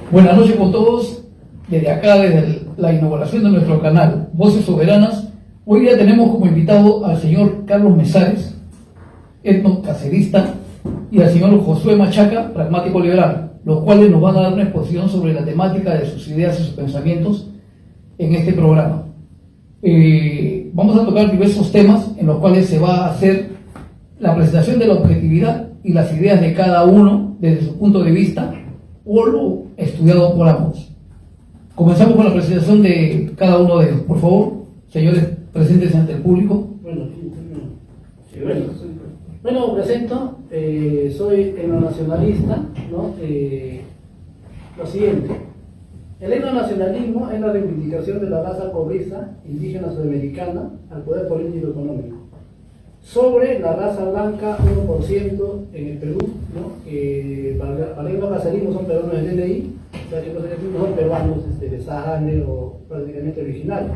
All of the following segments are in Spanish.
Buenas noches con todos. Desde acá, desde la inauguración de nuestro canal Voces Soberanas, hoy día tenemos como invitado al señor Carlos Mezares, etnocacerista, y al señor Josué Machaca, pragmático liberal, los cuales nos van a dar una exposición sobre la temática de sus ideas y sus pensamientos en este programa. Vamos a tocar diversos temas en los cuales se va a hacer la presentación de la objetividad y las ideas de cada uno desde su punto de vista o lo estudiado por ambos. Comenzamos con la presentación de cada uno de ellos. Por favor, señores, preséntense ante el público. Bueno, presento, soy etnonacionalista, ¿no? Lo siguiente, el etnonacionalismo es la reivindicación de la raza cobriza indígena sudamericana al poder político económico sobre la raza blanca 1% en el Perú, ¿no? Para el etnocacerismo son peruanos del DNI, o sea que los son peruanos de sangre o prácticamente originales.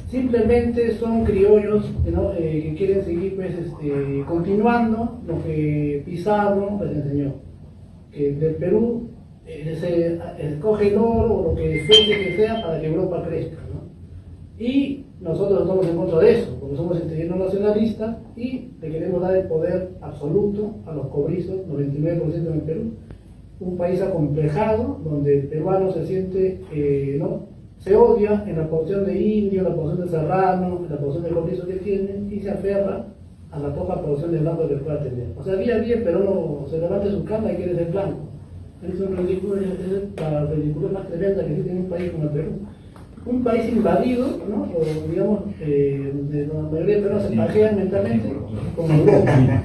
Simplemente son criollos, ¿no? Que quieren seguir pues, continuando lo que Pizarro les enseñó, que del Perú se escoge el oro o lo que sea para que Europa crezca, ¿no? Y nosotros estamos en contra de eso, porque somos nacionalistas y le queremos dar el poder absoluto a los cobrizos, 99% en el Perú, un país acomplejado donde el peruano se siente, ¿no? Se odia en la porción de indio, la porción de serrano, la porción de cobrizo que tienen y se aferra a la poca porción de blanco que pueda tener. O sea, día a día el peruano se levanta su cama y quiere ser blanco. Es la ridiculez más tremenda que existe en un país como el Perú. Un país invadido, ¿no? O, digamos, donde la mayoría de peruanos se pajean mentalmente como Europa.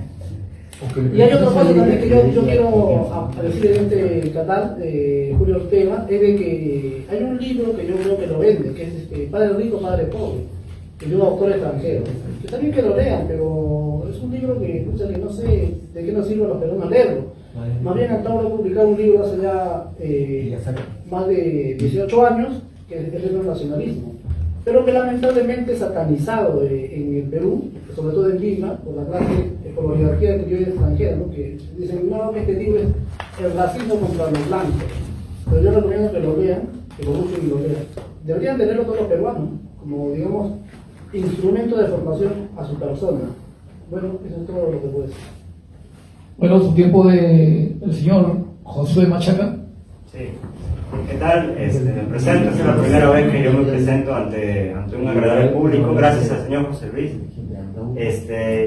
Y hay otra cosa también que yo quiero decir en este canal de Julio Ortega, es de que hay un libro que yo creo que lo vende, que es Padre Rico, Padre Pobre, que es de un autor extranjero, que también que lo lean, pero es un libro que no sé de qué nos sirve a los peruanos leerlo. Más bien acabo de publicar un libro hace ya más de 18 años, que es el nacionalismo, pero que lamentablemente es satanizado en el Perú, sobre todo en Lima, por la clase, por la oligarquía criolla extranjera, ¿no? Que dicen, no, que este libro es el racismo contra los blancos. Pero yo recomiendo que lo lean, que lo busquen y lo lean. Deberían tenerlo todos los peruanos, ¿no? Como, digamos, instrumento de formación a su persona. Bueno, eso es todo lo que puedo decir. Bueno, su tiempo del señor Josué Machaca. Sí. ¿Qué tal? Me presento, es la primera vez que yo me presento ante un agradable público, gracias al señor José Luis.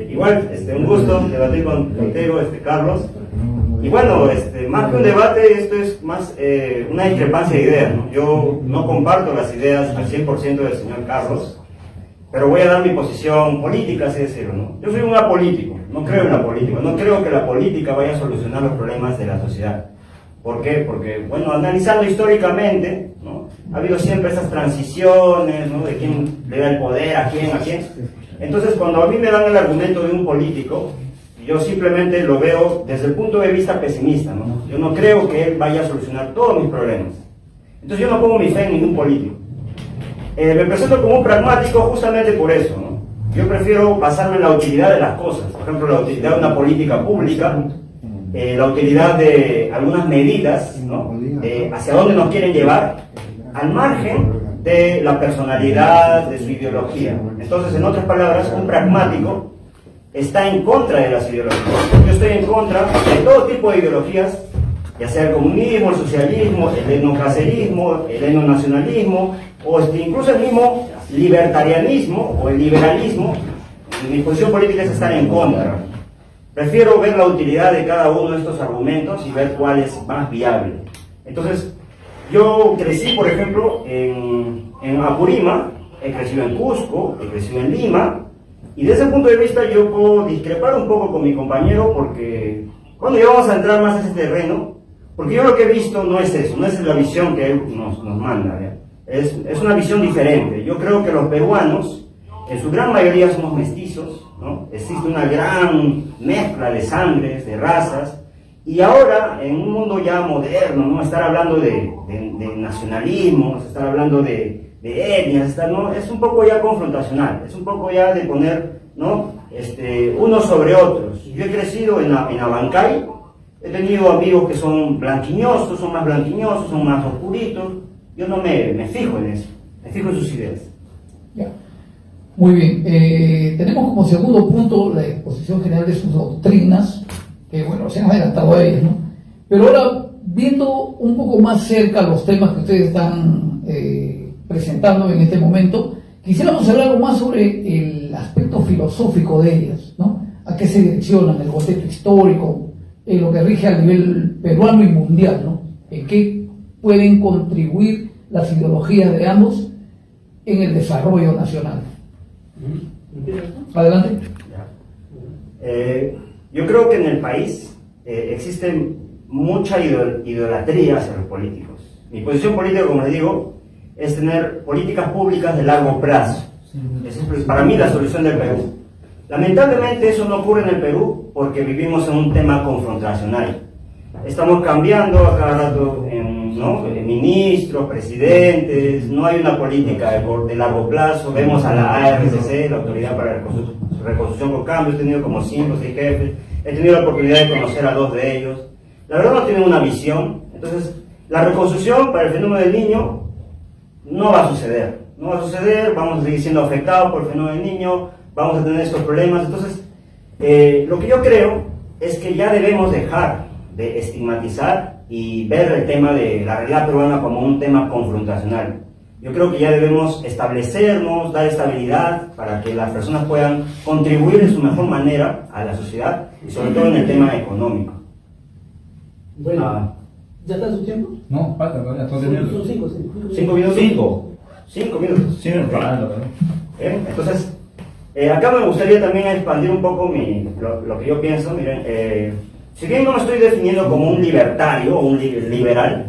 Igual, un gusto debatir contigo, Carlos. Y bueno, más que un debate, esto es más una discrepancia de ideas, ¿no? Yo no comparto las ideas al 100% del señor Carlos, pero voy a dar mi posición política, así decirlo, ¿no? Yo soy un apolítico, no creo en la política, no creo que la política vaya a solucionar los problemas de la sociedad. ¿Por qué? Porque, bueno, analizando históricamente, ¿no? Ha habido siempre esas transiciones, ¿no? De quién le da el poder, a quién. Entonces, cuando a mí me dan el argumento de un político, yo simplemente lo veo desde el punto de vista pesimista, ¿no? Yo no creo que él vaya a solucionar todos mis problemas. Entonces yo no pongo mi fe en ningún político. Me presento como un pragmático justamente por eso, ¿no? Yo prefiero basarme en la utilidad de las cosas. Por ejemplo, la utilidad de una política pública, la utilidad de algunas medidas, ¿no? Hacia dónde nos quieren llevar, al margen de la personalidad, de su ideología. Entonces, en otras palabras, un pragmático está en contra de las ideologías. Yo estoy en contra de todo tipo de ideologías, ya sea el comunismo, el socialismo, el etnocacerismo, el etnonacionalismo, o incluso el mismo libertarianismo o el liberalismo. Mi posición política es estar en contra. Prefiero ver la utilidad de cada uno de estos argumentos y ver cuál es más viable. Entonces, yo crecí, por ejemplo, en Apurímac, he crecido en Cusco, he crecido en Lima, y desde ese punto de vista yo puedo discrepar un poco con mi compañero porque, bueno, ya vamos a entrar más en ese terreno, porque yo lo que he visto no es eso, no es la visión que él nos manda, ¿ya? Es una visión diferente. Yo creo que los peruanos, en su gran mayoría somos mestizos, ¿no? Existe una gran mezcla de sangres, de razas, y ahora en un mundo ya moderno, ¿no? Estar hablando de nacionalismo, estar hablando de etnias, ¿no? Es un poco ya confrontacional, es un poco ya de poner, ¿no? unos sobre otros. Yo he crecido en Abancay, he tenido amigos que son blanquiñosos, son más blanquiñosos, son más oscuritos. Yo no me fijo en eso, me fijo en sus ideas. Ya. Muy bien. Tenemos como segundo punto la exposición general de sus doctrinas, que bueno, se han adelantado a ellas, ¿no? Pero ahora, viendo un poco más cerca los temas que ustedes están presentando en este momento, quisiéramos hablar algo más sobre el aspecto filosófico de ellas, ¿no? A qué se direccionan, el contexto histórico, lo que rige a nivel peruano y mundial, ¿no? En qué pueden contribuir las ideologías de ambos en el desarrollo nacional. Adelante. Yo creo que en el país existe mucha idolatría hacia los políticos. Mi posición política, como les digo, es tener políticas públicas de largo plazo. Esa es para mí la solución del Perú. Lamentablemente eso no ocurre en el Perú porque vivimos en un tema confrontacional. Estamos cambiando a cada rato ¿no? Ministros, presidentes, no hay una política de largo plazo. Vemos a la ARCC, la Autoridad para la Reconstrucción con Cambio, he tenido como 5 o 6 jefes, he tenido la oportunidad de conocer a 2 de ellos. La verdad no tienen una visión. Entonces, la reconstrucción para el fenómeno del niño no va a suceder. No va a suceder, vamos a seguir siendo afectados por el fenómeno del niño, vamos a tener estos problemas. Entonces, lo que yo creo es que ya debemos dejar de estigmatizar y ver el tema de la realidad peruana como un tema confrontacional. Yo creo que ya debemos establecernos, dar estabilidad para que las personas puedan contribuir de su mejor manera a la sociedad y sobre todo en el tema económico. Bueno, ¿ya está su tiempo? No, falta todavía, Son 5 ¿5 minutos? 5 minutos. Sí, me falta, Entonces, acá me gustaría también expandir un poco lo que yo pienso. Miren, si bien no me estoy definiendo como un libertario o un liberal,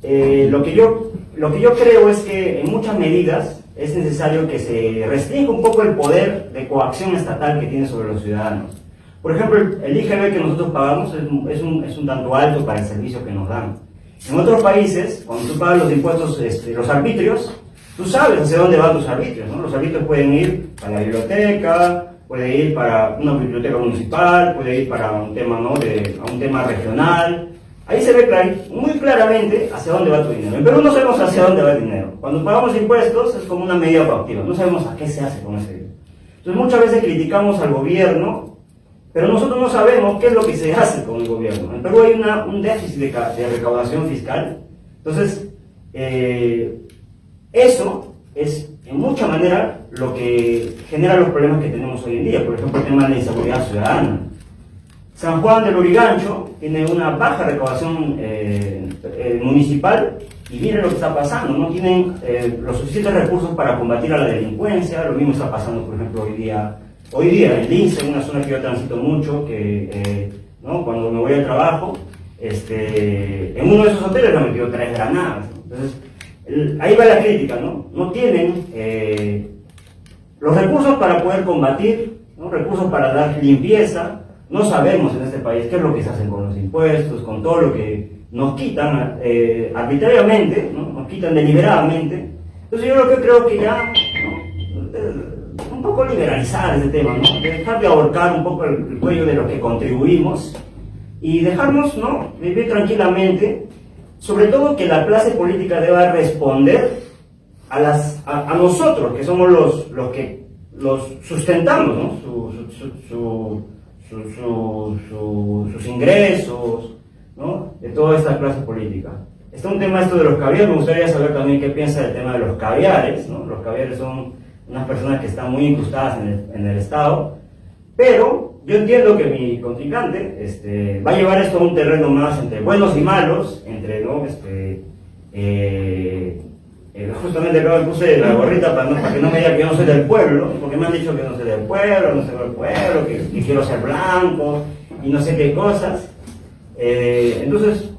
lo que yo creo es que en muchas medidas es necesario que se restrinja un poco el poder de coacción estatal que tiene sobre los ciudadanos. Por ejemplo, el IGB que nosotros pagamos es un tanto alto para el servicio que nos dan. En otros países, cuando tú pagas los impuestos, los arbitrios, tú sabes hacia dónde van tus arbitrios, ¿no? Los arbitrios pueden ir para la biblioteca, puede ir para una biblioteca municipal, puede ir para un tema, ¿no? A un tema regional. Ahí se ve muy claramente hacia dónde va tu dinero. En Perú no sabemos hacia dónde va el dinero. Cuando pagamos impuestos es como una medida proactiva, no sabemos a qué se hace con ese dinero. Entonces muchas veces criticamos al gobierno, pero nosotros no sabemos qué es lo que se hace con el gobierno. En Perú hay un déficit de recaudación fiscal. Entonces, eso es en mucha manera lo que genera los problemas que tenemos hoy en día. Por ejemplo, el tema de la inseguridad ciudadana. San Juan del Lurigancho tiene una baja recaudación municipal y miren lo que está pasando. No tienen los suficientes recursos para combatir a la delincuencia. Lo mismo está pasando, por ejemplo, hoy día en Lince, en una zona que yo transito mucho, ¿no? Cuando me voy al trabajo, en uno de esos hoteles le han metido 3 granadas. Entonces, ahí va la crítica, ¿no? No tienen los recursos para poder combatir, ¿no? Recursos para dar limpieza. No sabemos en este país qué es lo que se hace con los impuestos, con todo lo que nos quitan arbitrariamente, ¿no? Nos quitan deliberadamente. Entonces yo lo que creo que ya, ¿no? Un poco liberalizar ese tema, ¿no? Dejar de ahorcar un poco el cuello de los que contribuimos y dejarnos, ¿no? Vivir tranquilamente. Sobre todo que la clase política deba responder a nosotros, que somos los que los sustentamos, ¿no? Sus ingresos, ¿no? De toda esta clase política. Está un tema esto de los caviares, me gustaría saber también qué piensa del tema de los caviares, ¿no? Los caviares son unas personas que están muy incrustadas en el Estado, pero yo entiendo que mi contrincante va a llevar esto a un terreno más entre buenos y malos, entre, ¿no? Justamente acá me puse la gorrita para que no me diga que yo no soy del pueblo, porque me han dicho que no soy del pueblo, no soy del pueblo, que quiero ser blanco y no sé qué cosas. Entonces,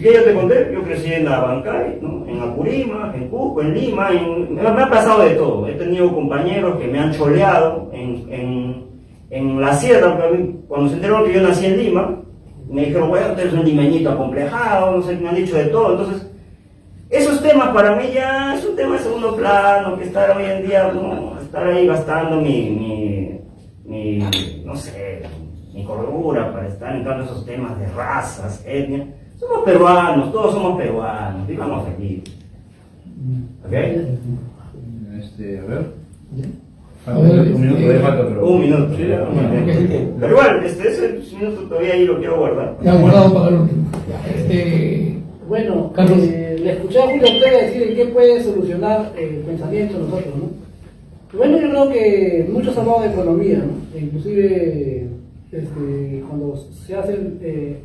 ya te conté, yo crecí en Abancay, ¿no? En Apurímac, en Cusco, en Lima, me ha pasado de todo. He tenido compañeros que me han choleado en la sierra, cuando se enteraron que yo nací en Lima, me dijeron, bueno, tú eres un limeñito acomplejado, no sé, me han dicho de todo. Entonces, esos temas para mí ya es un tema de segundo plano, que estar hoy en día, ¿no? Estar ahí gastando mi no sé, ni cordura para estar entrando en esos temas de razas, etnia. Somos peruanos, todos somos peruanos, vivamos felices. ¿Ok? A ver. A ver, Un minuto de falta, pero. Un minuto. Sí, Pero igual, ese minuto todavía ahí lo quiero guardar. Ya guardado para el último. Bueno, Carlos. le escuché a Julio Ortega decir en qué puede solucionar el pensamiento de nosotros, ¿no? Bueno, yo creo que muchos han hablado de economía, ¿no? E inclusive cuando se hacen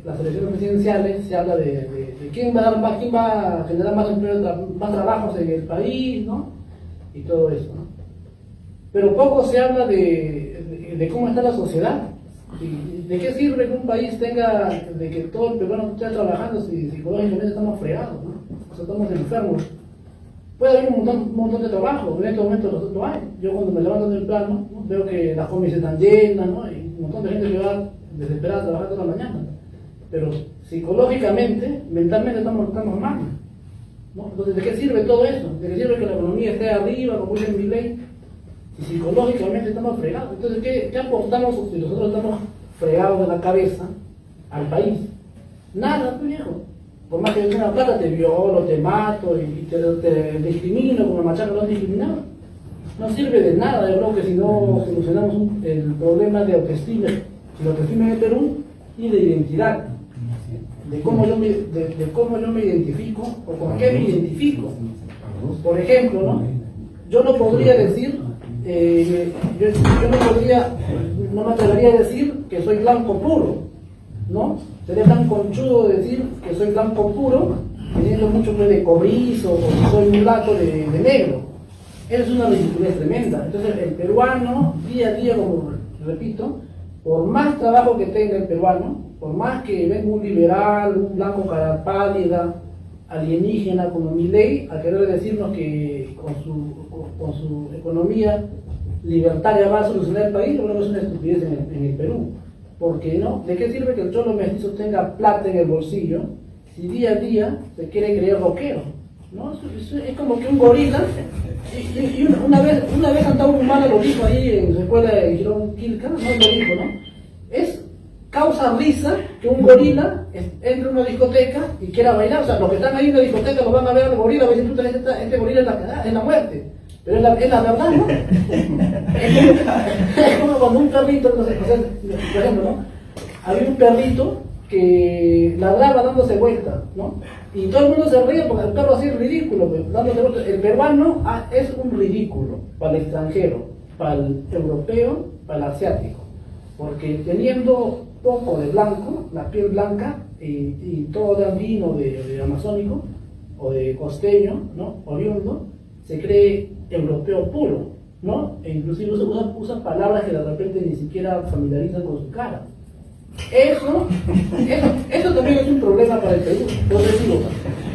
las elecciones presidenciales se habla de quién va a dar más, quién va a generar más empleo, más trabajos en el país, ¿no? Y todo eso, ¿no? Pero poco se habla de cómo está la sociedad. ¿De qué sirve que un país tenga, de que todo el peruano esté trabajando si psicológicamente estamos fregados, ¿no? O sea, estamos enfermos. Puede haber un montón de trabajo, en este momento lo hay. Yo cuando me levanto temprano, ¿no? Veo que las comis están llenas, ¿no? Y un montón de gente que va desesperada a trabajar toda la mañana. Pero psicológicamente, mentalmente estamos mal, ¿no? Entonces, ¿de qué sirve todo eso? ¿De qué sirve que la economía esté arriba, como dice mi ley? Y psicológicamente estamos fregados. Entonces, ¿qué aportamos si nosotros estamos fregados de la cabeza al país? Nada, pues viejo. Por más que yo tenga plata, te violo, te mato y te discrimino como Machaca lo han discriminado. No sirve de nada, yo creo que si no solucionamos el problema de autoestima, la autoestima de Perú y de identidad, de cómo yo me identifico o con qué me identifico. Por ejemplo, ¿no? Yo no podría decir, no me atrevería a decir que soy blanco puro, ¿no? Sería tan conchudo decir que soy blanco puro, teniendo mucho de cobrizo o que soy mulato de negro. Eso es una ridiculez tremenda. Entonces el peruano, día a día, como repito, por más trabajo que tenga el peruano, por más que venga un liberal, un blanco cara pálida, alienígena como Milei, a querer decirnos que con su economía libertaria va a solucionar el país, yo creo que es una estupidez en el Perú. Porque no, ¿de qué sirve que el cholo mestizo tenga plata en el bolsillo si día a día se quiere creer rockero? ¿No? Es como que un gorila, y una vez cantaba un humano, lo dijo ahí en su escuela de Girón Quilca, no lo dijo, ¿no? Es causa risa que un gorila entre a una discoteca y quiera bailar. O sea, los que están ahí en la discoteca lo van a ver al gorila, van a decir, este gorila es la muerte. Pero es la verdad, ¿no? Es como cuando un perrito, no sé, o sea, por ejemplo, ¿no? Había un perrito que ladraba dándose vueltas, ¿no? Y todo el mundo se ríe porque el perro así es ridículo, pues, dándose vueltas. El peruano es un ridículo para el extranjero, para el europeo, para el asiático. Porque teniendo poco de blanco, la piel blanca, y todo de andino, de amazónico, o de costeño, ¿no? Oriundo, se cree europeo puro, ¿no? E inclusive usa palabras que de repente ni siquiera familiarizan con su cara. Eso también es un problema para el Perú. Entonces digo,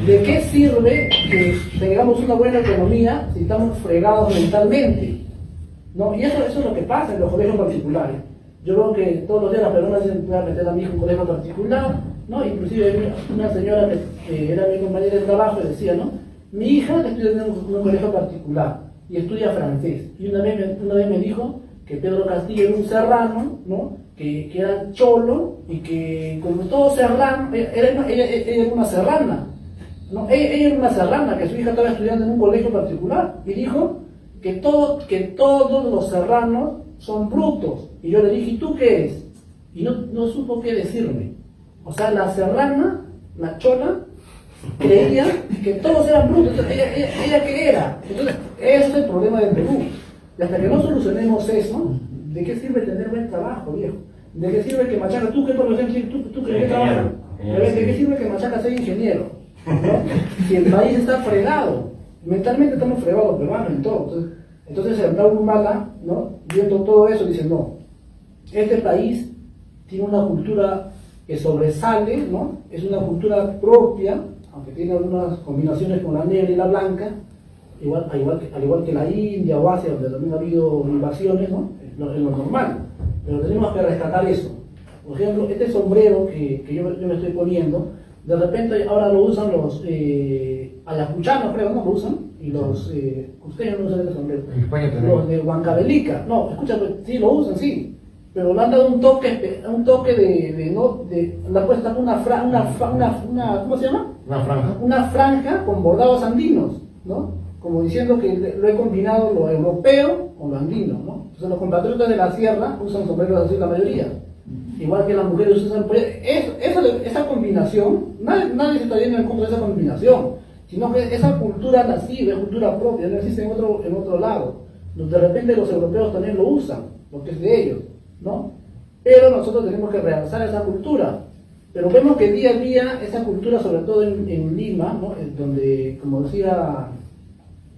¿de qué sirve que tengamos una buena economía si estamos fregados mentalmente? ¿No? Y eso es lo que pasa en los colegios particulares. Yo veo que todos los días las personas dicen, voy a meter a mi hijo en un colegio particular, ¿no? Inclusive una señora que era mi compañera de trabajo decía, ¿no? Mi hija estudia en un colegio particular y estudia francés. Y una vez me dijo que Pedro Castillo era un serrano, ¿no? Que era cholo y que como todo serrano, ella era una serrana, ¿no? Ella era una serrana, que su hija estaba estudiando en un colegio particular y dijo que todos los serranos son brutos. Y yo le dije, ¿y tú qué eres? Y no supo qué decirme. O sea, la serrana, la chola, creía que todos eran brutos. Entonces, ¿ella qué era? Entonces, ese es el problema del Perú. Y hasta que no solucionemos eso, ¿de qué sirve tener buen trabajo, viejo? ¿De qué sirve que Machaca, tú que por ejemplo, tú que trabajas? ¿De qué sirve que Machaca sea ingeniero? ¿No? Si el país está fregado, mentalmente estamos fregados los peruanos en todo. Entonces el Raúl Humala, ¿no? Viendo todo eso, dice, no, este país tiene una cultura que sobresale, ¿no? Es una cultura propia, aunque tiene algunas combinaciones con la negra y la blanca, al igual que la India o Asia, donde también ha habido invasiones, ¿no? Es lo normal, pero tenemos que rescatar eso. Por ejemplo, este sombrero que yo me estoy poniendo, de repente ahora lo usan los ayacuchanos, creo, ¿no? Lo usan. Y los ustedes no usan ese sombrero. En España también. Los de Huancavelica, no, escúchame, sí lo usan, sí. Pero le han dado un toque le han puesto ¿cómo se llama? Una franja. Una franja con bordados andinos, ¿no? Como diciendo que lo he combinado lo europeo con lo andino, ¿no? Entonces los compatriotas de la sierra usan sombreros así la mayoría. Igual que las mujeres usan, pues, esa combinación, nadie se está yendo en contra de esa combinación, sino que esa cultura naciva, es cultura propia, no existe en otro lado. De repente los europeos también lo usan, porque es de ellos, ¿no? Pero nosotros tenemos que realzar esa cultura. Pero vemos que día a día esa cultura, sobre todo en Lima, ¿no? Donde, como decía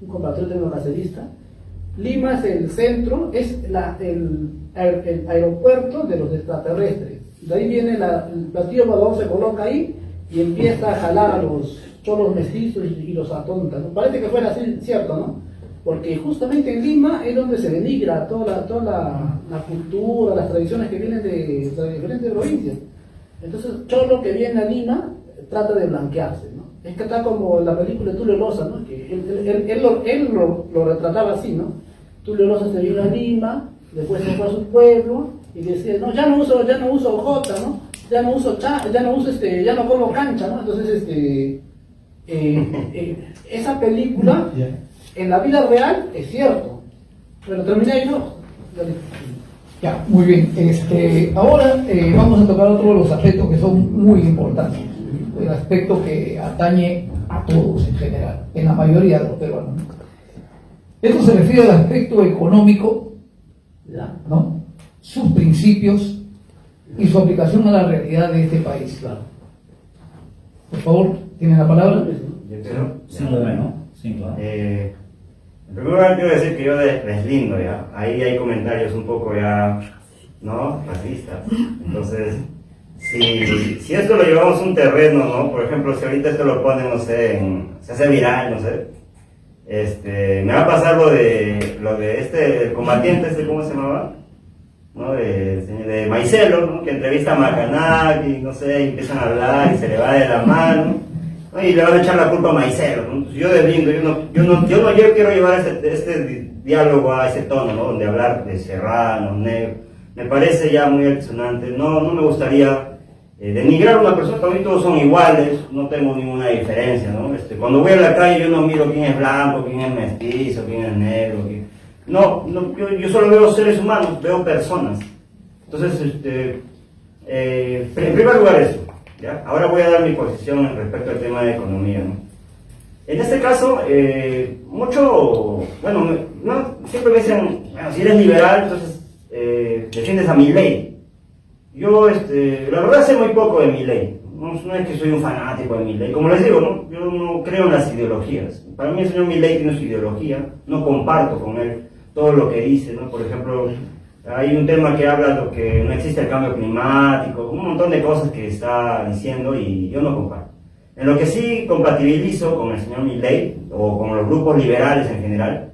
un compatriota neocacerista, Lima es el centro, es el aeropuerto de los extraterrestres. De ahí viene el platillo volador, se coloca ahí y empieza a jalar a los cholos mestizos y los atonta, ¿no? Parece que fuera así, cierto, ¿no? Porque justamente en Lima es donde se denigra toda la cultura, las tradiciones que vienen de diferentes provincias. Entonces, cholo que viene a Lima trata de blanquearse, ¿no? Es que está como en la película de Tulio Loza, ¿no? Que él lo retrataba así, ¿no? Tulio Loza se vino a Lima, después se fue a su pueblo y decía, no, ya no uso jota, ¿no? Ya no como cancha, ¿no? Entonces, esa película en la vida real es cierto, pero terminé ahí, ¿no? Ya, muy bien. Ahora vamos a tocar otro de los aspectos que son muy importantes, el aspecto que atañe a todos en general, en la mayoría de los peruanos. Esto se refiere al aspecto económico, ¿no? Sus principios y su aplicación a la realidad de este país. Claro. Por favor, ¿tienen la palabra? Sí, bueno. Sí, claro. En primer lugar quiero decir que yo deslindo ya. Ahí hay comentarios un poco ya, ¿no? Racistas. Entonces, si esto lo llevamos a un terreno, ¿no? Por ejemplo, si ahorita esto lo ponen, no sé, se hace viral, no sé. Me va a pasar lo de el combatiente, ¿cómo se llamaba? ¿No? De Maicelo, ¿no? Que entrevista a Macaná y no sé, y empiezan a hablar y se le va de la mano, ¿no? Y le van a echar la culpa a Maicelo, ¿no? Entonces, yo deslindo, yo quiero llevar este diálogo a ese tono, ¿no? Donde hablar de serrano, negro, me parece ya muy altisonante. No me gustaría denigrar a una persona. Para mí todos son iguales, no tengo ninguna diferencia, ¿no? Cuando voy a la calle yo no miro quién es blanco, quién es mestizo, quién es negro, yo solo veo seres humanos, veo personas. Entonces, en primer lugar eso, ¿ya? Ahora voy a dar mi posición respecto al tema de economía, ¿no? En este caso, siempre me dicen, bueno, si eres liberal, entonces defiendes a Milei. Yo, la verdad sé muy poco de Milei. No es que soy un fanático de Milei. Como les digo, ¿no? Yo no creo en las ideologías. Para mí el señor Milei tiene su ideología. No comparto con él todo lo que dice, ¿no? Por ejemplo, hay un tema que habla de que no existe el cambio climático, un montón de cosas que está diciendo y yo no comparto. En lo que sí compatibilizo con el señor Milei, o con los grupos liberales en general,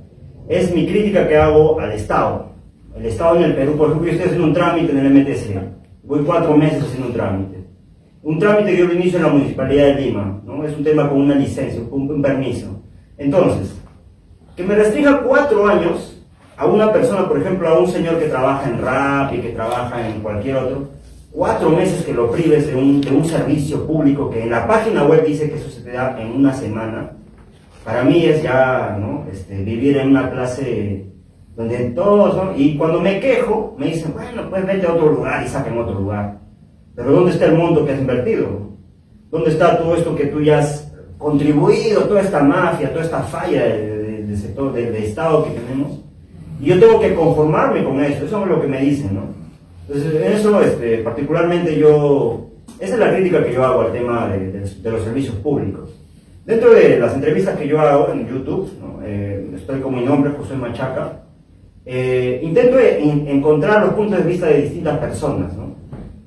es mi crítica que hago al Estado. El Estado en el Perú, por ejemplo, yo estoy haciendo un trámite en el MTC. Voy 4 meses haciendo un trámite. Un trámite que yo lo inicio en la Municipalidad de Lima, ¿no? Es un tema con una licencia, un permiso. Entonces, que me restrinja 4 años a una persona, por ejemplo, a un señor que trabaja en Rappi, que trabaja en cualquier otro, 4 meses que lo prives de un servicio público que en la página web dice que eso se te da en una semana, para mí es ya, ¿no? Vivir en una clase donde todos, ¿no? Y cuando me quejo, me dicen, bueno, pues vete a otro lugar y saca en otro lugar. Pero ¿dónde está el monto que has invertido? ¿Dónde está todo esto que tú ya has contribuido, toda esta mafia, toda esta falla del sector, del Estado que tenemos? Y yo tengo que conformarme con eso es lo que me dicen, ¿no? Entonces, en eso, particularmente esa es la crítica que yo hago al tema de los servicios públicos. Dentro de las entrevistas que yo hago en YouTube, ¿no? Estoy con mi nombre, José Machaca, intento encontrar los puntos de vista de distintas personas, ¿no?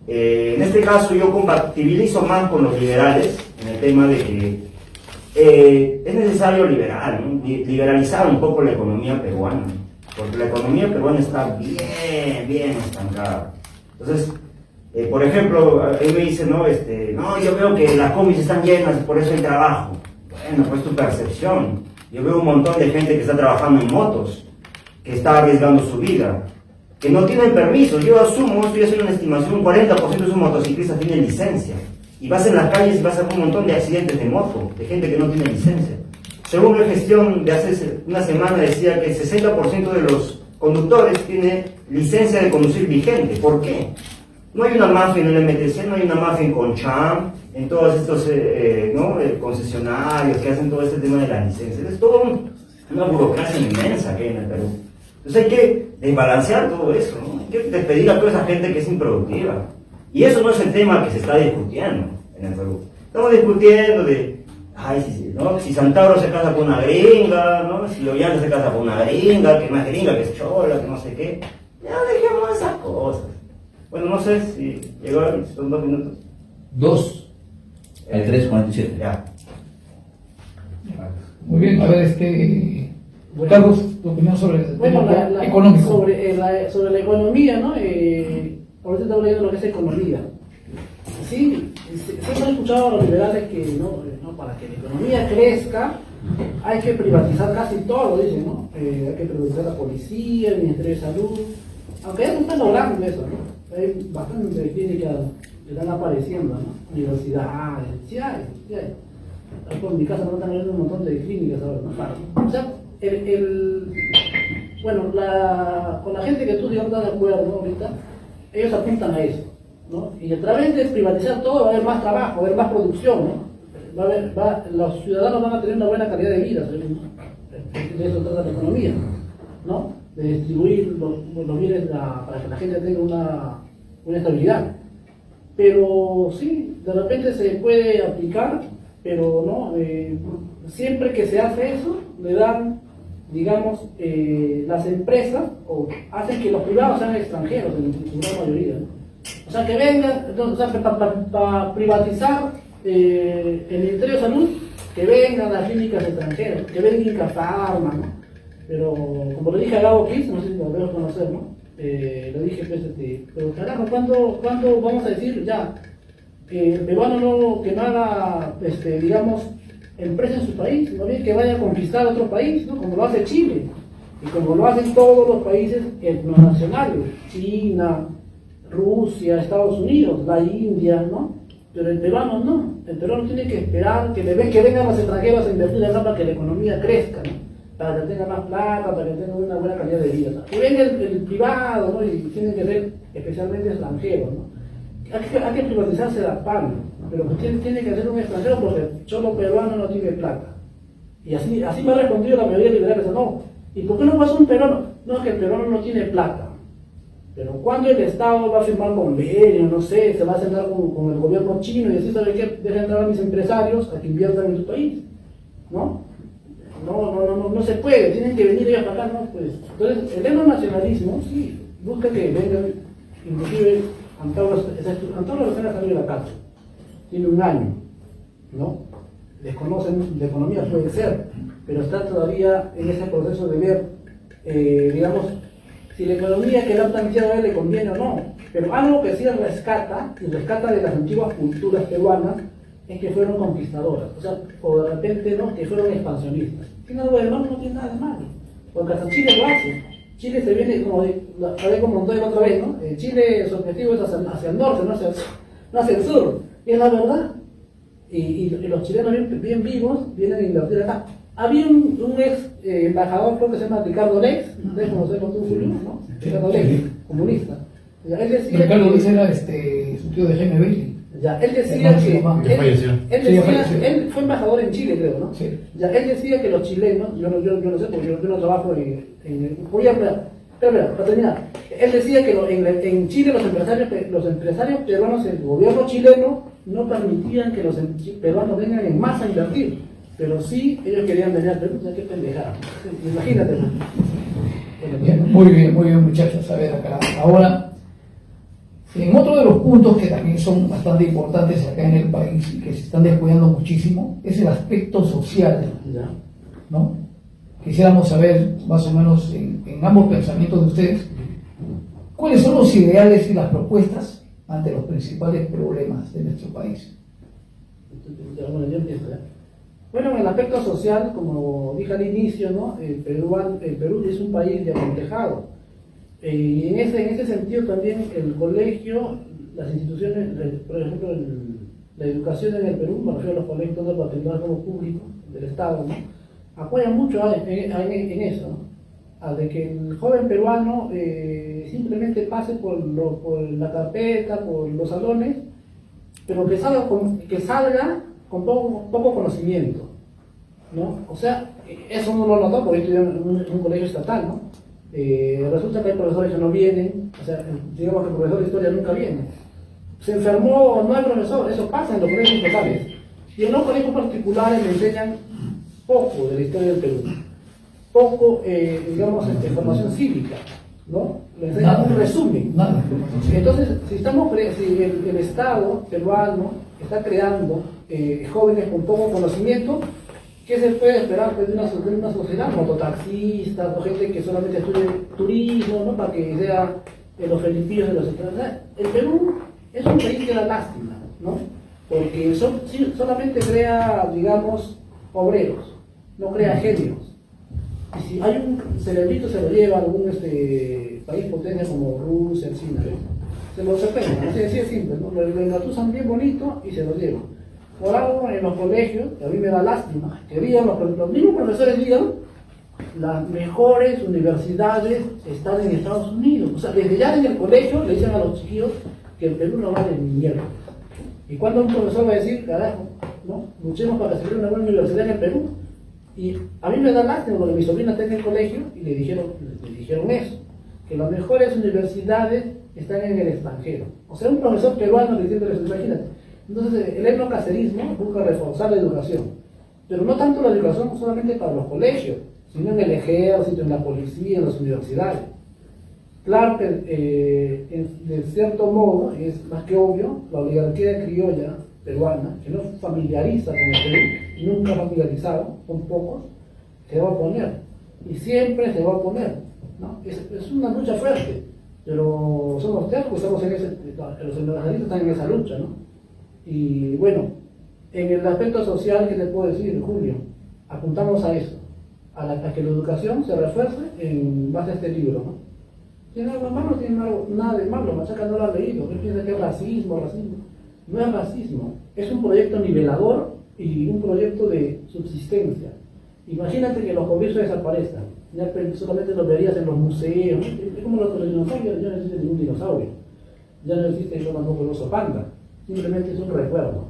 En este caso yo compatibilizo más con los liberales en el tema de que es necesario liberalizar un poco la economía peruana, porque la economía peruana está bien estancada. Entonces, por ejemplo, él me dice, no, yo veo que las combis están llenas y por eso hay trabajo. Bueno, pues tu percepción. Yo veo un montón de gente que está trabajando en motos, que está arriesgando su vida, que no tienen permiso. Yo asumo, estoy haciendo una estimación, un 40% de sus motociclistas tienen licencia. Y vas en las calles y vas a ver un montón de accidentes de moto, de gente que no tiene licencia. Según la gestión de hace una semana decía que el 60% de los conductores tiene licencia de conducir vigente. ¿Por qué? No hay una mafia en el MTC, no hay una mafia en Concham, en todos estos concesionarios que hacen todo este tema de la licencia. Es todo una burocracia inmensa que hay en el Perú. Entonces hay que desbalancear todo eso, ¿no? Hay que despedir a toda esa gente que es improductiva. Y eso no es el tema que se está discutiendo en el Perú. Estamos discutiendo de, ¿no? Si Santauro se casa con una gringa, ¿no? Si Ollanta se casa con una gringa, que más gringa, que es chola, que no sé qué. Ya dejemos esas cosas. Bueno, no sé si llegó, son 2 minutos. 2 al 3:47. Ya. Muy bien, a ver, Bueno. Carlos, tu opinión sobre el Bueno, tema económico. sobre la economía, ¿no? Ahorita estamos leyendo lo que es economía. Sí, siempre he escuchado a los liberales que no, para que la economía crezca hay que privatizar casi todo, dicen, ¿no? Hay que privatizar la policía, el Ministerio de Salud, aunque ya no están logrando eso, ¿no? Hay bastantes clínicas que están apareciendo, ¿no? Universidades, sí hay. Ahí por mi casa no están abriendo un montón de clínicas ahora, ¿no? Claro. O sea, bueno, con la gente que tú no estás de acuerdo, ¿no? Ahorita, ellos apuntan a eso, ¿no? Y a través de privatizar todo va a haber más trabajo, va a haber más producción, ¿no? Los ciudadanos van a tener una buena calidad de vida, ¿no? De eso trata la economía, ¿no? De distribuir los bienes para que la gente tenga una estabilidad. Pero sí, de repente se puede aplicar, pero no, siempre que se hace eso, le dan, digamos, las empresas o hacen que los privados sean extranjeros en su gran mayoría, ¿no? O sea, que vengan, entonces, o sea, para privatizar el Ministerio de Salud, que vengan las clínicas extranjeras, que vengan Inca Pharma, ¿no? Pero, como le dije a Gabo Kiss, no sé si lo debes conocer, ¿no? Le dije, pues, pero carajo, ¿cuándo vamos a decir ya que el peruano que no haga, digamos, empresa en su país, sino bien que vaya a conquistar otro país, ¿no? Como lo hace Chile, y como lo hacen todos los países etnonacionales, China, Rusia, Estados Unidos, la India, ¿no? Pero el peruano no, el peruano tiene que esperar que vengan los extranjeros a invertir acá para que la economía crezca, ¿no? Para que tenga más plata, para que tenga una buena calidad de vida, ¿no? Que venga el privado, ¿no? Y tiene que ser especialmente extranjero, ¿no? Hay que privatizarse la PAN, pero tiene que ser un extranjero porque solo peruano no tiene plata. Y así me ha respondido la mayoría de liberales, no. ¿Y por qué no pasa un peruano? No, es que el peruano no tiene plata. Pero cuando el Estado va a firmar convenio, no sé, se va a sentar con el gobierno chino y decir, ¿sabe qué? Deja entrar a mis empresarios a que inviertan en tu país, ¿no? No se puede, tienen que venir ellos para acá, ¿no? Pues, entonces, el etnonacionalismo, sí, busca que vengan, inclusive, Antauro recién ha salido de la cárcel, tiene 1 año, ¿no? Desconocen de economía, puede ser, pero está todavía en ese proceso de ver, digamos, si la economía que le han planteado a él le conviene o no. Pero algo que sí rescata de las antiguas culturas peruanas, es que fueron conquistadoras, o de repente no, que fueron expansionistas. Tiene algo de malo, no tiene nada de malo, porque hasta Chile lo hace. Chile se viene, como comentó la otra vez, ¿no? Chile, su objetivo es hacia el norte, no hacia el sur. Y es la verdad. Y los chilenos bien vivos vienen a invertir acá. Había un ex embajador, creo que se llama Ricardo Lex, ¿ustedes conocen con tu Julio, no? Ricardo Lex, comunista. Él decía Ricardo Lex era su tío de Jaime Bailey. Él decía que él fue embajador en Chile, creo, ¿no? Sí. Él decía que los chilenos, yo no sé, porque yo no trabajo para terminar, él decía que en Chile los empresarios peruanos, el gobierno chileno, no permitían que los peruanos vengan en masa a invertir, pero sí ellos querían venir al Perú, o sea, qué pendejada. Imagínate. Muy bien, muchachos. A ver, acá, ahora, en otro de los puntos que también son bastante importantes acá en el país y que se están descuidando muchísimo, es el aspecto social, Ya. ¿no? Quisiéramos saber, más o menos, en ambos pensamientos de ustedes, cuáles son los ideales y las propuestas ante los principales problemas de nuestro país. Bueno, yo empiezo, ¿eh? Bueno, en el aspecto social, como dije al inicio, ¿no? El Perú es un país de acomplejado. Y en ese sentido también el colegio, las instituciones, por ejemplo, la educación en el Perú, me refiero a los colegios, tanto particulares como públicos del Estado, ¿no? Apoyan mucho en eso, ¿no? A de que el joven peruano simplemente pase por la carpeta, por los salones, pero que salga con poco conocimiento, ¿no? O sea, eso no lo notó porque estudié en un colegio estatal, ¿no? Resulta que hay profesores que no vienen, o sea, digamos que el profesor de historia nunca viene. Se enfermó, no hay profesor, eso pasa en los colegios estatales. Y en los colegios particulares le enseñan poco de la historia del Perú, poco, digamos, formación cívica, ¿no? Le enseñan un resumen. Nada. Entonces, si el Estado peruano está creando jóvenes con poco conocimiento, ¿qué se puede esperar pues, de una sociedad? Mototaxistas, o gente que solamente estudie turismo, ¿no? Para que sea los felipillos de los extranjeros. El Perú es un país que da lástima, ¿no? Porque solamente crea, digamos, obreros, no crea genios. Y si hay un cerebrito, se lo lleva a algún país potencia como Rusia, China, ¿no? Se lo separan, así es simple, ¿no? Lo engatusan bien bonito y se lo llevan. Por algo en los colegios, a mí me da lástima, que digan, los mismos profesores digan, las mejores universidades están en Estados Unidos. O sea, desde ya en el colegio le dicen a los chiquillos que el Perú no vale ni mierda. Y cuando un profesor va a decir, carajo, ¿no? Luchemos para que se cree una buena universidad en el Perú. Y a mí me da lástima porque mi sobrina está en el colegio y le dijeron eso, que las mejores universidades están en el extranjero. O sea, un profesor peruano diciéndole eso, imagínate. Entonces, el etnocacerismo busca reforzar la educación, pero no tanto la educación solamente para los colegios, sino en el ejército, en la policía, en las universidades. Claro que, de cierto modo, es más que obvio, la oligarquía criolla peruana, que no familiariza con el Perú, y nunca familiarizado, con pocos, se va a oponer, y siempre se va a oponer, ¿no? Es una lucha fuerte, pero somos tercos, estamos en los internacionalistas están en esa lucha, ¿no? Y bueno, en el aspecto social, ¿qué te puedo decir, Julio? Apuntamos a eso, a que la educación se refuerce en base a este libro, ¿no? Tiene algo malo, no tiene nada de malo, Machaca no lo ha leído, él piensa que es racismo. No es racismo, es un proyecto nivelador y un proyecto de subsistencia. Imagínate que los comercios desaparezcan, ya solamente los verías en los museos, es como los dinosaurios, ya no existe ningún dinosaurio, ya no existe tampoco el oso panda, simplemente es un recuerdo.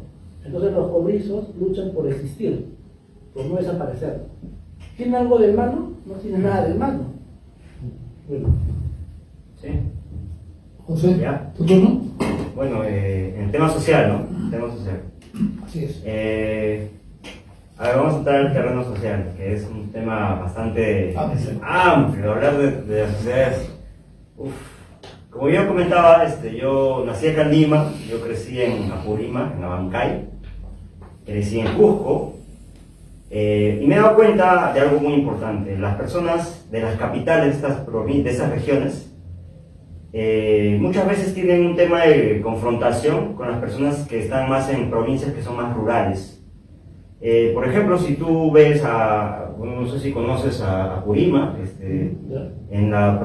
Entonces los cobrizos luchan por existir, por no desaparecer. ¿Tiene algo de malo? No tiene nada de malo. Bueno. Sí. José, Ya. ¿tu turno? Bueno, en el tema social, ¿no? El tema social. Así es. A ver, vamos a entrar al terreno social, que es un tema bastante amplio, hablar de las sociedades. Uf. Como yo comentaba, yo nací acá en Lima, yo crecí en Apurímac, en Abancay, crecí en Cusco, y me he dado cuenta de algo muy importante. Las personas de las capitales de estas regiones muchas veces tienen un tema de confrontación con las personas que están más en provincias que son más rurales. Por ejemplo, si tú ves no sé si conoces a Apurímac, en la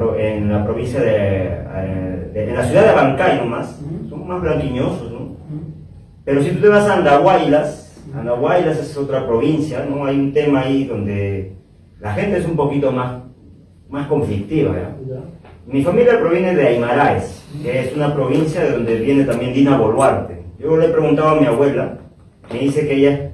provincia en la ciudad de Abancay nomás, son más blanquiñosos, ¿no? Pero si tú te vas a Andahuaylas es otra provincia, ¿no? Hay un tema ahí donde la gente es un poquito más conflictiva, ¿ya? Mi familia proviene de Aymaraes, que es una provincia de donde viene también Dina Boluarte. Yo le he preguntado a mi abuela, me dice que ella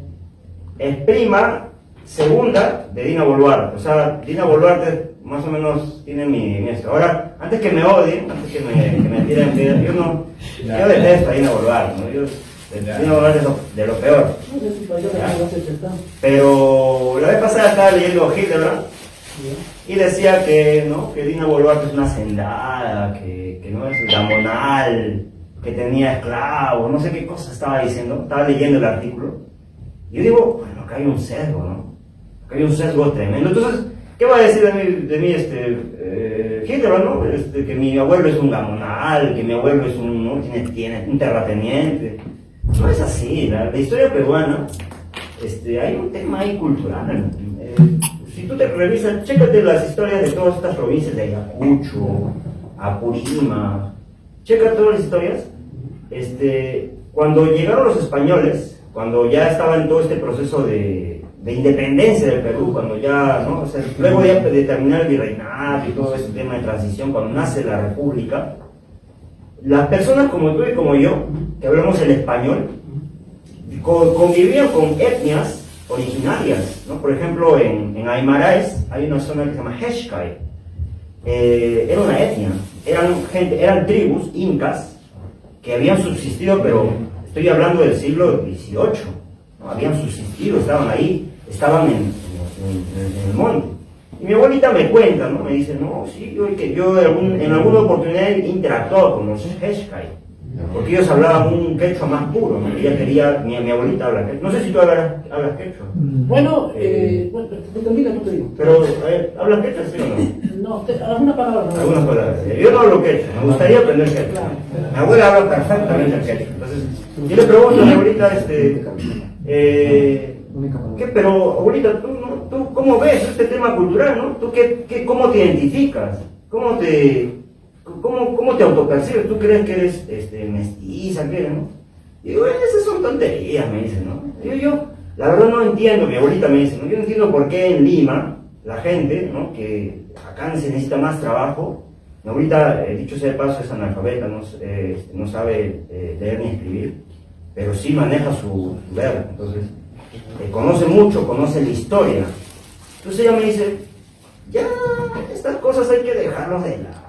es prima segunda de Dina Boluarte. O sea, Dina Boluarte más o menos tiene mi esto. Ahora, antes que me odien, antes que me tiren piedras, yo detesto a Dina Boluarte, ¿no? Dina Boluarte es de lo peor. Pero la vez pasada estaba leyendo Hildebrand y decía que Dina Boluarte es una hacendada, que no es gamonal, que tenía esclavos, no sé qué cosa estaba diciendo, estaba leyendo el artículo. Y yo digo, bueno, acá hay un sesgo, ¿no? Acá hay un sesgo tremendo. Entonces, ¿qué va a decir de mí Hildebrand, ¿no? Que mi abuelo es un gamonal, que mi abuelo es tiene un terrateniente. No es así, la historia peruana hay un tema ahí cultural. Si tú te revisas, chécate las historias de todas estas provincias de Ayacucho, Apurímac, checa todas las historias. Cuando llegaron los españoles, cuando ya estaba en todo este proceso de independencia del Perú, cuando ya, ¿no? O sea, luego ya de terminar el virreinato y todo este tema de transición, cuando nace la república, las personas como tú y como yo, que hablamos el español, convivían con etnias originarias, ¿no? Por ejemplo, en Aymaraes hay una zona que se llama Xcaret. Era una etnia, eran tribus incas que habían subsistido, pero estoy hablando del siglo XVIII, ¿no? Habían subsistido, estaban ahí, estaban en el monte. Y mi abuelita me cuenta, ¿no? Me dice, no, sí, yo en alguna oportunidad he interactuado con los Xcaret, porque ellos hablaban un quechua más puro, ¿no? Ella quería, mi abuelita habla quechua. No sé si tú hablas quechua. Bueno, termina, tú te digo. Pero, ¿hablas quechua, sí o no? No, alguna palabra. No. Algunas palabras. Yo no hablo quechua, me gustaría aprender quechua. Mi abuela habla perfectamente el quechua. Entonces, yo le pregunto a mi abuelita, ¿qué? Pero, abuelita, ¿tú cómo ves este tema cultural, no? ¿Tú cómo te identificas? ¿Cómo te autopercibes? ¿Tú crees que eres mestiza? ¿Qué, no? Digo, esas son tonterías, me dicen, ¿no? Yo, la verdad no entiendo, mi abuelita me dice, ¿no? Yo no entiendo por qué en Lima, la gente, ¿no? Que acá se necesita más trabajo. Mi abuelita, dicho sea de paso, es analfabeta, no sabe leer ni escribir, pero sí maneja su verbo, entonces, conoce mucho, conoce la historia. Entonces ella me dice, ya, estas cosas hay que dejarlas de lado.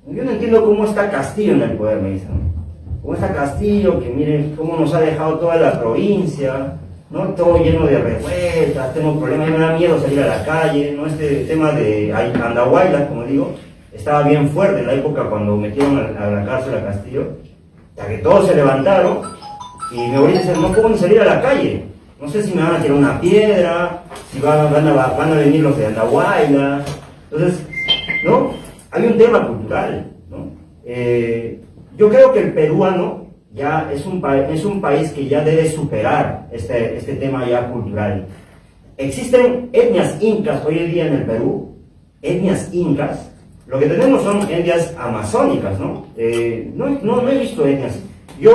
Yo no entiendo cómo está Castillo en el poder, me dicen, ¿no? Cómo está Castillo, que miren cómo nos ha dejado toda la provincia, ¿no? Todo lleno de revueltas, tengo problemas, me da miedo salir a la calle, ¿no? Este tema de Andahuaylas, como digo, estaba bien fuerte en la época cuando metieron a la cárcel a Castillo, hasta que todos se levantaron, y mi abuelita dice, no puedo salir a la calle, no sé si me van a tirar una piedra, si van a venir los de Andahuaylas. Entonces, ¿no? Hay un tema cultural, ¿no? Yo creo que el peruano ya es un país que ya debe superar este tema ya cultural. Existen etnias incas hoy en día en el Perú, etnias incas. Lo que tenemos son etnias amazónicas, ¿no? No he visto etnias. Yo,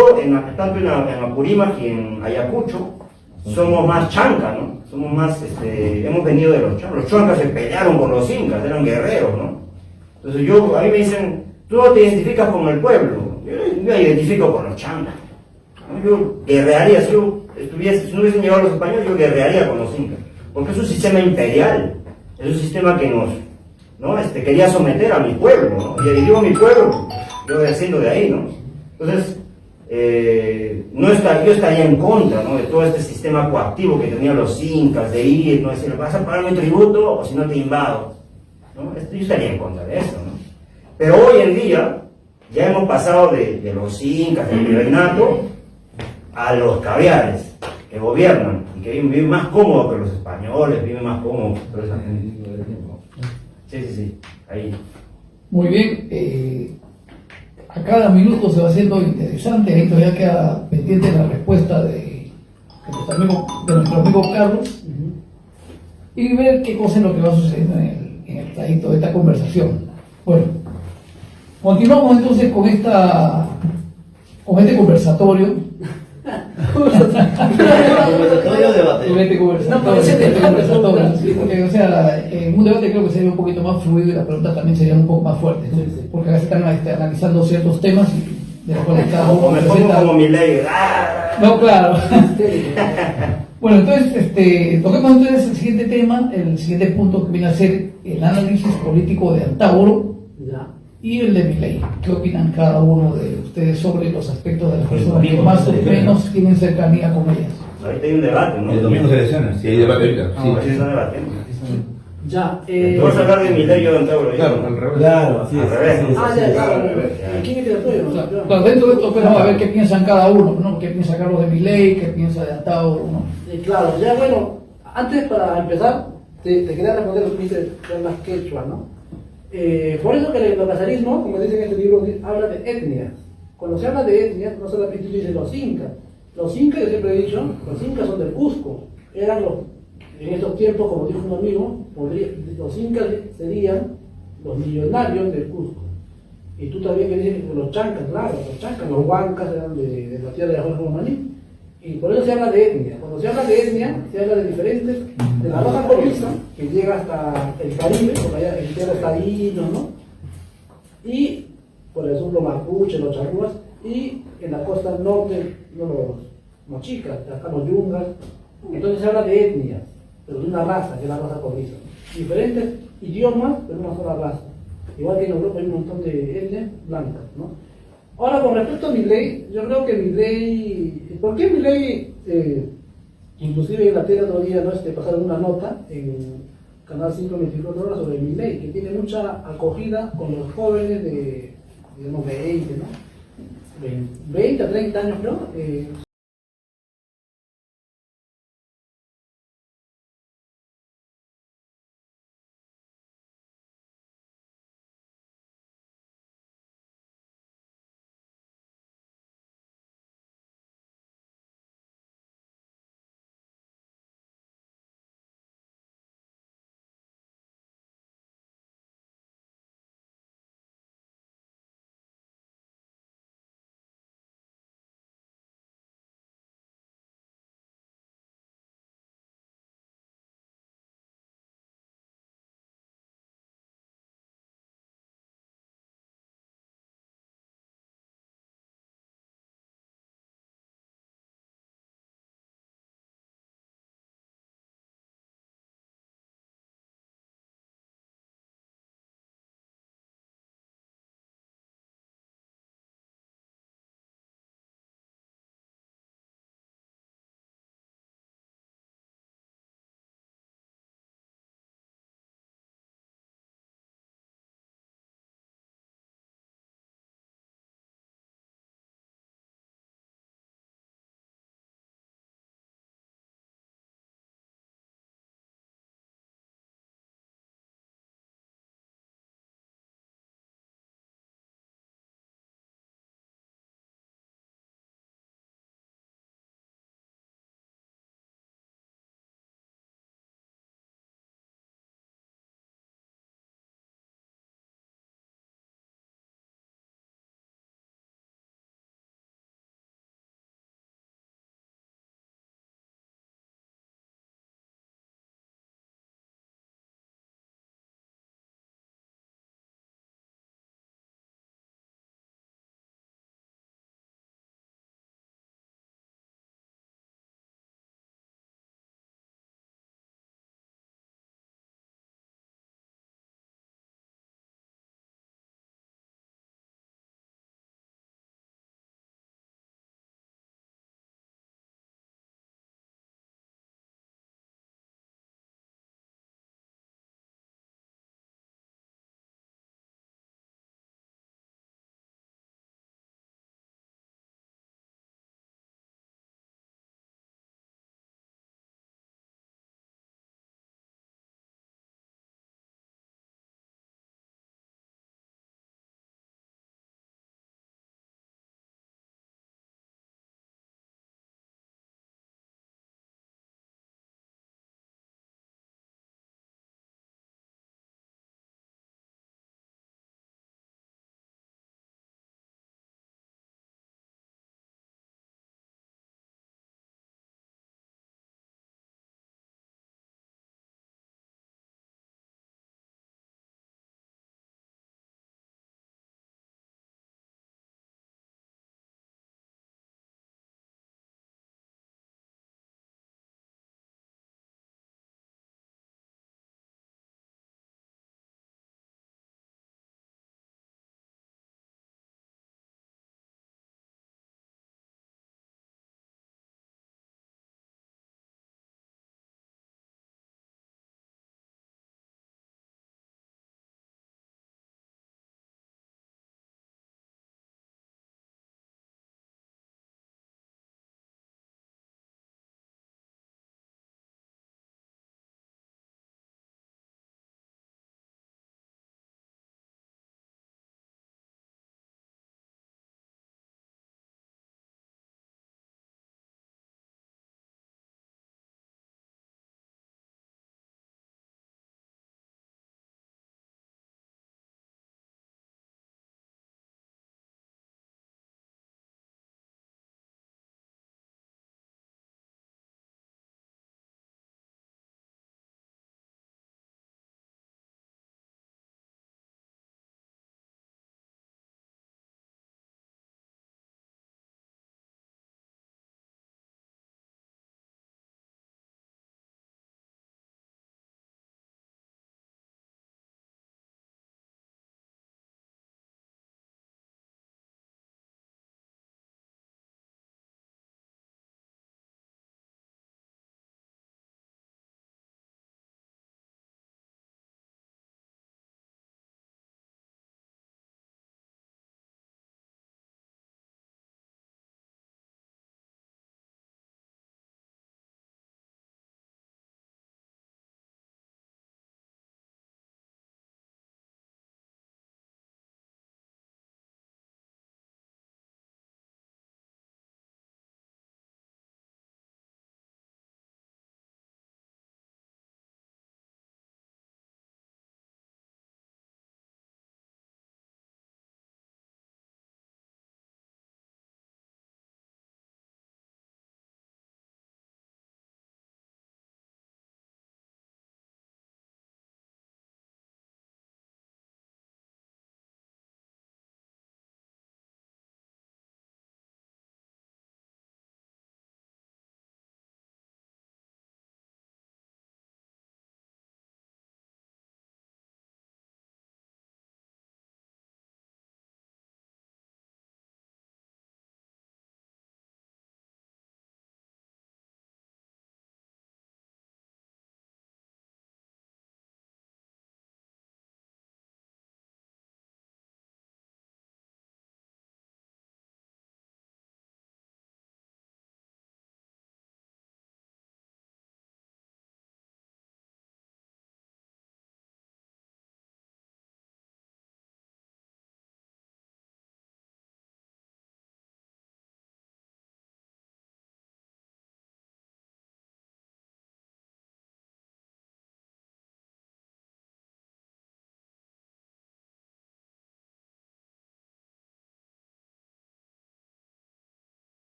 tanto en Apurímac y en Ayacucho, somos más chancas, ¿no? Somos más, hemos venido de los chancas. Los chancas se pelearon con los incas, eran guerreros, ¿no? Entonces a mí me dicen, tú no te identificas con el pueblo. Yo me identifico con los chancas, ¿no? Yo guerrearía, si no hubiesen llegado los españoles, yo guerrearía con los incas. Porque es un sistema imperial, es un sistema que ¿no? Quería someter a mi pueblo, ¿no? Y digo mi pueblo, yo desciendo de ahí, ¿no? Entonces, yo estaría en contra, ¿no? De todo este sistema coactivo que tenían los incas, de ir, ¿no? Decir, vas a pagar mi tributo o si no te invado, ¿no? Yo estaría en contra de eso, ¿no? Pero hoy en día ya hemos pasado de los incas, del virreinato, a los caviares que gobiernan y que viven más cómodos que los españoles, viven más cómodos que toda esa gente. Sí, ahí. Muy bien, a cada minuto se va haciendo interesante, esto ya queda pendiente la respuesta de nuestro amigo Carlos y ver qué cosa es lo que va sucediendo en el trayecto de esta conversación. Bueno, continuamos entonces con este conversatorio. Conversatorio debate. Sí, porque, o sea, en un debate creo que sería un poquito más fluido y las preguntas también serían un poco más fuertes, ¿no? Porque acá se están analizando ciertos temas y de los cuales cada uno me pongo como mi ley. No, claro. Bueno, entonces, toquemos entonces el siguiente tema, el siguiente punto que viene a ser el análisis político de Antágoro y el de Milei. ¿Qué opinan cada uno de ustedes sobre los aspectos de las personas que más o menos tienen cercanía con ellas? Ahorita hay un debate, ¿no? El domingo se elecciona, si hay debate ahorita. Sí, están debatiendo. Ya. Tú vas a hablar de Milei, yo de Antágoro. Claro, al revés. Claro, así Al revés. ¿Quién es el tuyo? Claro, dentro de esto pues, vamos a ver qué piensan cada uno, ¿no? ¿Qué piensa Carlos de Milei? ¿Qué piensa de Antágoro? ¿No? Claro, ya bueno, antes para empezar, te quería responder lo que dice las quechua, ¿no? Por eso que el cacerismo, como dice en este libro, habla de etnias. Cuando se habla de etnias, no solamente dice los incas. Los incas, yo siempre he dicho, los incas son del Cusco. eran en estos tiempos, como dijo un amigo, los incas serían los millonarios del Cusco. Y tú también que dices que los chancas, claro, los huancas eran de la tierra de Jorge Romaní. Y por eso se habla de etnia. Cuando se habla de etnia, se habla de diferentes, de la raza cobriza, que llega hasta el Caribe, porque allá en tierra está taínos, ¿no? Y, por ejemplo, los mapuches, los charrúas, y en la costa norte, los mochicas, acá los yungas. Entonces se habla de etnias, pero de una raza, que es la raza cobriza. Diferentes idiomas, pero una sola raza. Igual que en Europa hay un montón de etnias blancas, ¿no? Ahora, con respecto a Milei, yo creo que Milei, ¿por qué Milei, inclusive en la tele todavía no pasaron una nota en Canal 5 24 horas sobre Milei, que tiene mucha acogida con los jóvenes de, digamos, 20, ¿no? 20 a 30 años, creo,